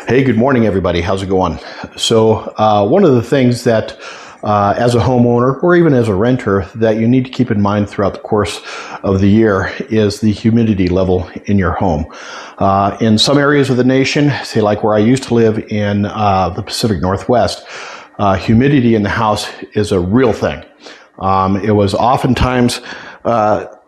Hey, good morning, everybody. How's it going? So one of the things that as a homeowner or even as a renter that you need to keep in mind throughout the course of the year is the humidity level in your home. In some areas of the nation, say like where I used to live in the Pacific Northwest, humidity in the house is a real thing. It was oftentimes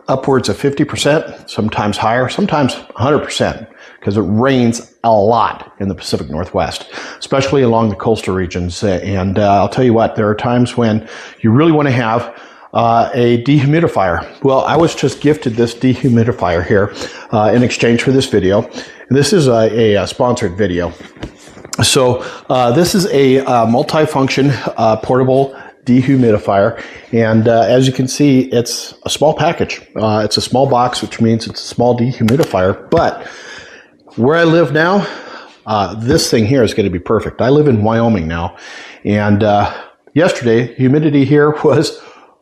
upwards of 50%, sometimes higher, sometimes 100%, because it rains a lot in the Pacific Northwest, especially along the coastal regions. And I'll tell you what, there are times when you really want to have a dehumidifier. Well, I was just gifted this dehumidifier here in exchange for this video. This is a sponsored video. So this is a multi-function portable dehumidifier, and as you can see, it's a small package. It's a small box, which means it's a small dehumidifier, but where I live now, this thing here is going to be perfect. I live in Wyoming now, and yesterday, humidity here was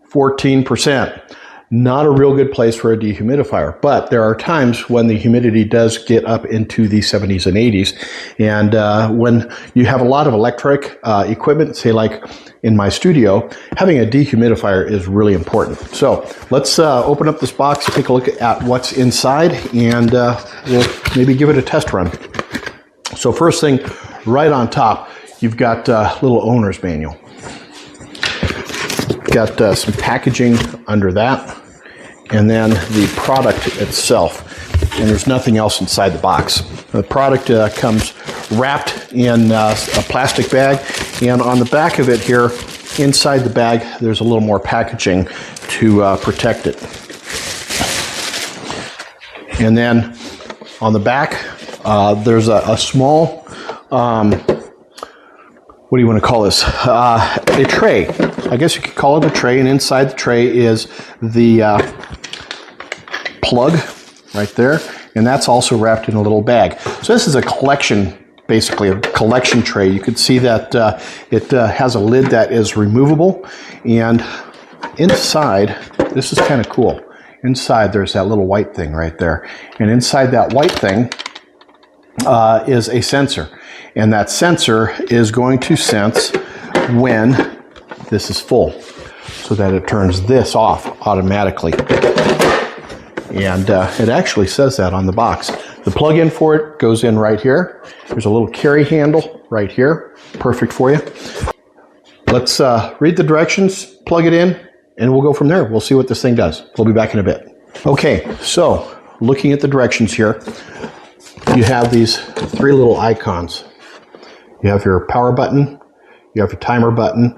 14%. Not a real good place for a dehumidifier, but there are times when the humidity does get up into the 70s and 80s, and when you have a lot of electric equipment, say like in my studio, having a dehumidifier is really important. So let's open up this box, take a look at what's inside, and we'll maybe give it a test run. So first thing, right on top, you've got a little owner's manual. Got some packaging under that, and then the product itself. And there's nothing else inside the box. The product comes wrapped in a plastic bag, and on the back of it here, inside the bag, there's a little more packaging to protect it. And then on the back, there's a small, what do you want to call this? A tray. I guess you could call it a tray, and inside the tray is the plug right there, and that's also wrapped in a little bag. So this is a collection, basically a collection tray. You can see that it has a lid that is removable, and inside, this is kind of cool. Inside there's that little white thing right there, and inside that white thing is a sensor, and that sensor is going to sense when this is full, so that it turns this off automatically. And it actually says that on the box. The plug-in for it goes in right here. There's a little carry handle right here, perfect for you. Let's read the directions, plug it in, and we'll go from there. We'll see what this thing does. We'll be back in a bit. Okay, so looking at the directions here, you have these three little icons. You have your power button, you have your timer button,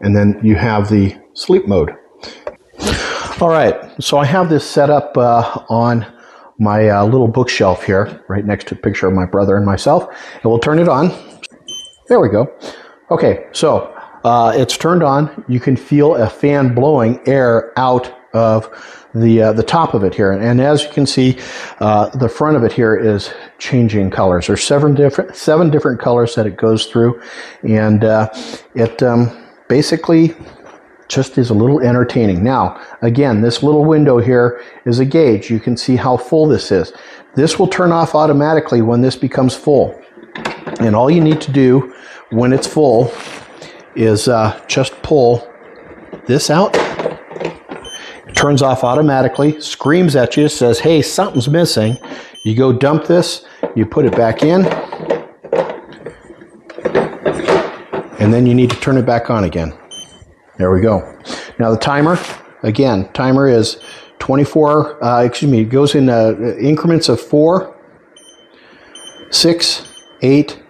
and then you have the sleep mode. All right, so I have this set up on my little bookshelf here, right next to a picture of my brother and myself, and we'll turn it on. There we go. Okay, so it's turned on. You can feel a fan blowing air out of the top of it here, and as you can see, the front of it here is changing colors. There's seven different colors that it goes through, and it basically just is a little entertaining. Now, again, this little window here is a gauge. You can see how full this is. This will turn off automatically when this becomes full, and all you need to do when it's full is just pull this out. Turns off automatically, screams at you, says, hey, something's missing. You go dump this, you put it back in, and then you need to turn it back on again. There we go. Now the timer, again, timer is 24, it goes in increments of 4, 6, 8,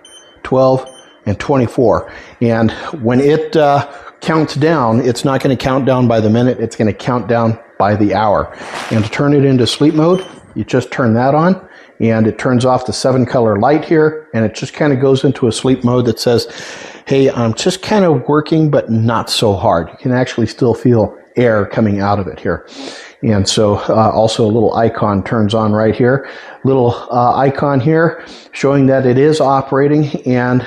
12, and 24. And when it counts down, it's not going to count down by the minute, it's going to count down by the hour. And to turn it into sleep mode, you just turn that on, and it turns off the 7-color light here, and it just kind of goes into a sleep mode that says, hey, I'm just kind of working, but not so hard. You can actually still feel air coming out of it here. And so also a little icon turns on right here. Little icon here showing that it is operating, and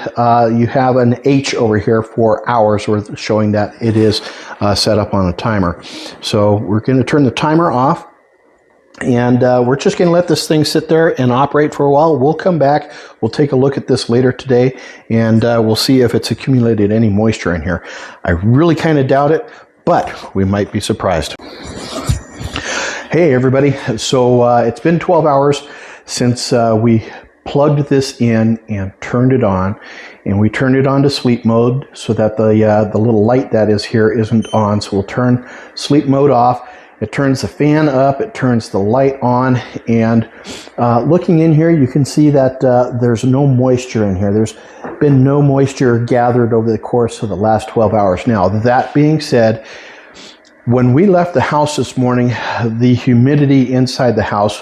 you have an H over here for hours, showing that it is set up on a timer. So we're going to turn the timer off. And we're just going to let this thing sit there and operate for a while. We'll come back. We'll take a look at this later today, and we'll see if it's accumulated any moisture in here. I really kind of doubt it, but we might be surprised. Hey, everybody. So it's been 12 hours since we plugged this in and turned it on. And we turned it on to sleep mode so that the little light that is here isn't on. So we'll turn sleep mode off. It turns the fan up, it turns the light on, and looking in here, you can see that there's no moisture in here. There's been no moisture gathered over the course of the last 12 hours. Now, that being said, when we left the house this morning, the humidity inside the house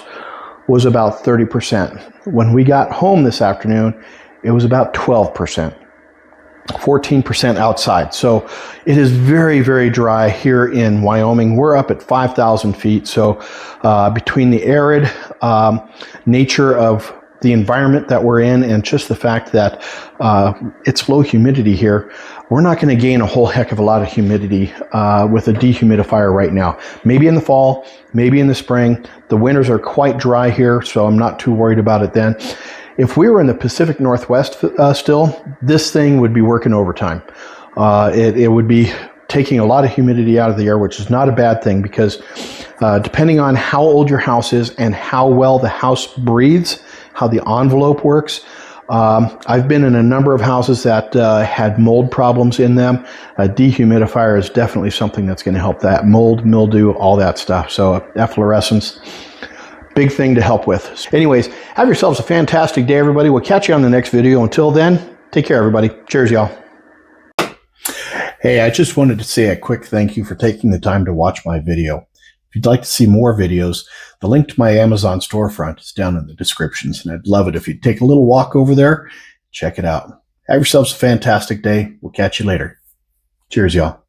was about 30%. When we got home this afternoon, it was about 12%. 14% outside. So it is very, very dry here in Wyoming. We're up at 5,000 feet. So between the arid nature of the environment that we're in and just the fact that it's low humidity here, we're not going to gain a whole heck of a lot of humidity with a dehumidifier right now. Maybe in the fall, maybe in the spring. The winters are quite dry here, so I'm not too worried about it then. If we were in the Pacific Northwest still, this thing would be working overtime. It would be taking a lot of humidity out of the air, which is not a bad thing because depending on how old your house is and how well the house breathes, how the envelope works. I've been in a number of houses that had mold problems in them. A dehumidifier is definitely something that's going to help that. Mold, mildew, all that stuff. So efflorescence. Big thing to help with. Anyways, have yourselves a fantastic day, everybody. We'll catch you on the next video. Until then, take care, everybody. Cheers, y'all. Hey, I just wanted to say a quick thank you for taking the time to watch my video. If you'd like to see more videos, the link to my Amazon storefront is down in the descriptions, and I'd love it if you'd take a little walk over there, check it out. Have yourselves a fantastic day. We'll catch you later. Cheers, y'all.